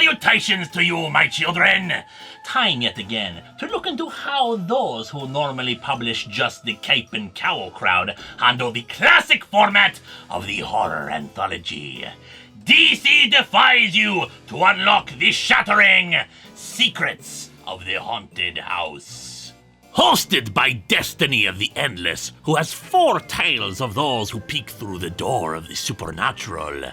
Salutations to you, my children! Time yet again to look into how those who normally publish just the Cape and Cowl crowd handle the classic format of the horror anthology. DC defies you to unlock the shattering secrets of the haunted house. Hosted by Destiny of the Endless, who has 4 tales of those who peek through the door of the supernatural,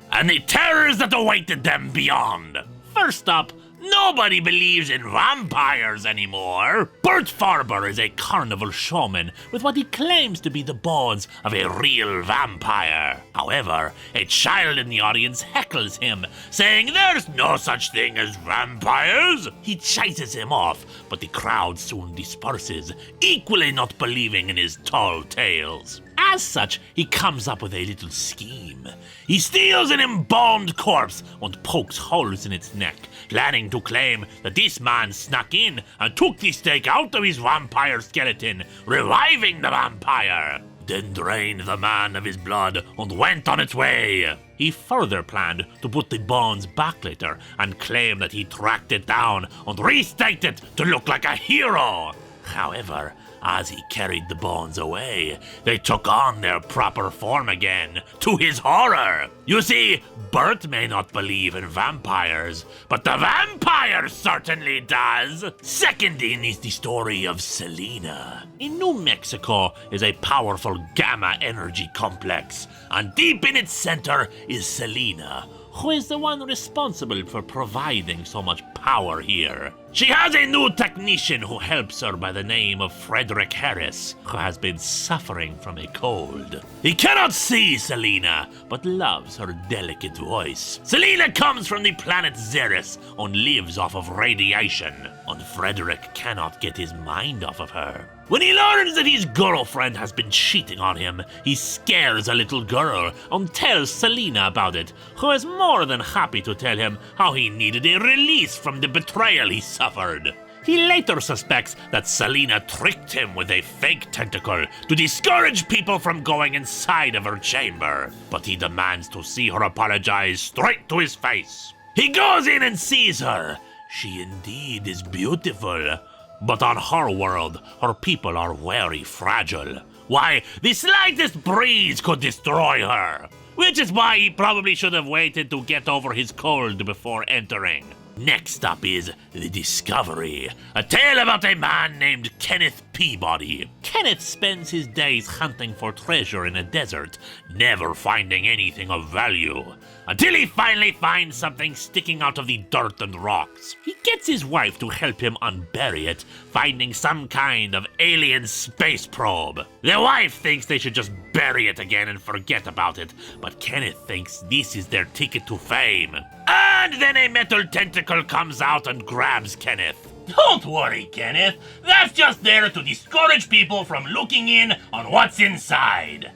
and the terrors that awaited them beyond. First up, nobody believes in vampires anymore. Bert Farber is a carnival showman with what he claims to be the bones of a real vampire. However, a child in the audience heckles him, saying there's no such thing as vampires. He chases him off, but the crowd soon disperses, equally not believing in his tall tales. As such, he comes up with a little scheme. He steals an embalmed corpse and pokes holes in its neck, planning to claim that this man snuck in and took the stake out of his vampire skeleton, reviving the vampire, then drained the man of his blood and went on its way. He further planned to put the bones back later and claim that he tracked it down and restaked it to look like a hero. However, as he carried the bones away, they took on their proper form again, to his horror. You see, Bert may not believe in vampires, but the vampire certainly does. Second in is the story of Selena. In New Mexico is a powerful gamma energy complex, and deep in its center is Selena, who is the one responsible for providing so much power here. She has a new technician who helps her by the name of Frederick Harris, who has been suffering from a cold. He cannot see Selena, but loves her delicate voice. Selena comes from the planet Xeris and lives off of radiation, and Frederick cannot get his mind off of her. When he learns that his girlfriend has been cheating on him, he scares a little girl and tells Selena about it, who is more than happy to tell him how he needed a release from the betrayal he suffered. He later suspects that Selena tricked him with a fake tentacle to discourage people from going inside of her chamber, but he demands to see her apologize straight to his face. He goes in and sees her. She indeed is beautiful. But on her world, her people are very fragile. Why, the slightest breeze could destroy her. Which is why he probably should have waited to get over his cold before entering. Next up is The Discovery, a tale about a man named Kenneth Peabody. Kenneth spends his days hunting for treasure in a desert, never finding anything of value, until he finally finds something sticking out of the dirt and rocks. He gets his wife to help him unbury it, finding some kind of alien space probe. The wife thinks they should just bury it again and forget about it, but Kenneth thinks this is their ticket to fame. And then a metal tentacle comes out and grabs Kenneth. Don't worry, Kenneth. That's just there to discourage people from looking in on what's inside.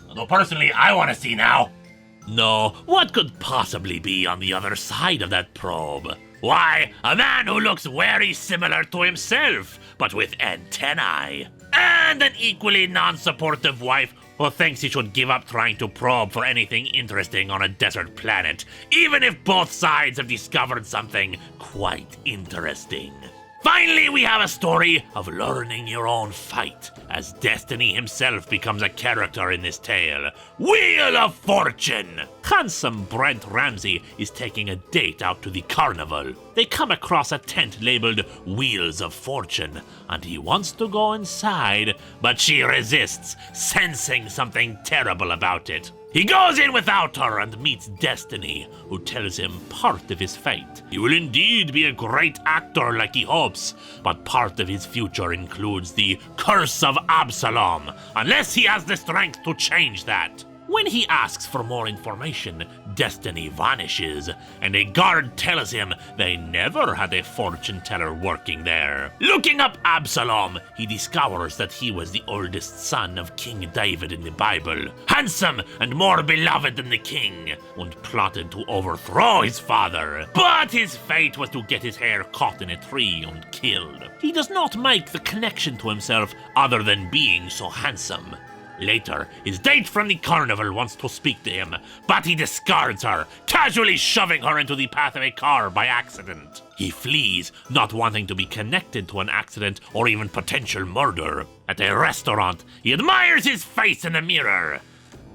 Although personally, I want to see now. No, what could possibly be on the other side of that probe? Why, a man who looks very similar to himself, but with antennae. And an equally non-supportive wife who thinks he should give up trying to probe for anything interesting on a desert planet, even if both sides have discovered something quite interesting. Finally, we have a story of learning your own fight, as Destiny himself becomes a character in this tale. Wheel of Fortune! Handsome Brent Ramsey is taking a date out to the carnival. They come across a tent labeled Wheels of Fortune, and he wants to go inside, but she resists, sensing something terrible about it. He goes in without her and meets Destiny, who tells him part of his fate. He will indeed be a great actor like he hopes, but part of his future includes the Curse of Absalom, unless he has the strength to change that. When he asks for more information, Destiny vanishes, and a guard tells him they never had a fortune teller working there. Looking up Absalom, he discovers that he was the oldest son of King David in the Bible, handsome and more beloved than the king, and plotted to overthrow his father. But his fate was to get his hair caught in a tree and killed. He does not make the connection to himself other than being so handsome. Later, his date from the carnival wants to speak to him, but he discards her, casually shoving her into the path of a car by accident. He flees, not wanting to be connected to an accident or even potential murder. At a restaurant, he admires his face in the mirror,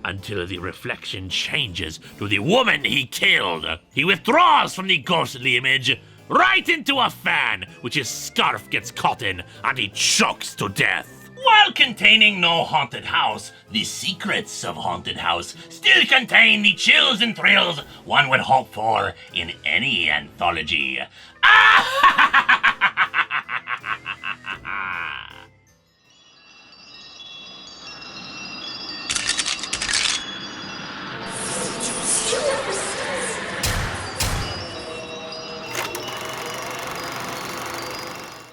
until the reflection changes to the woman he killed. He withdraws from the ghostly image, right into a fan, which his scarf gets caught in, and he chokes to death. While containing no haunted house, the secrets of Haunted House still contain the chills and thrills one would hope for in any anthology.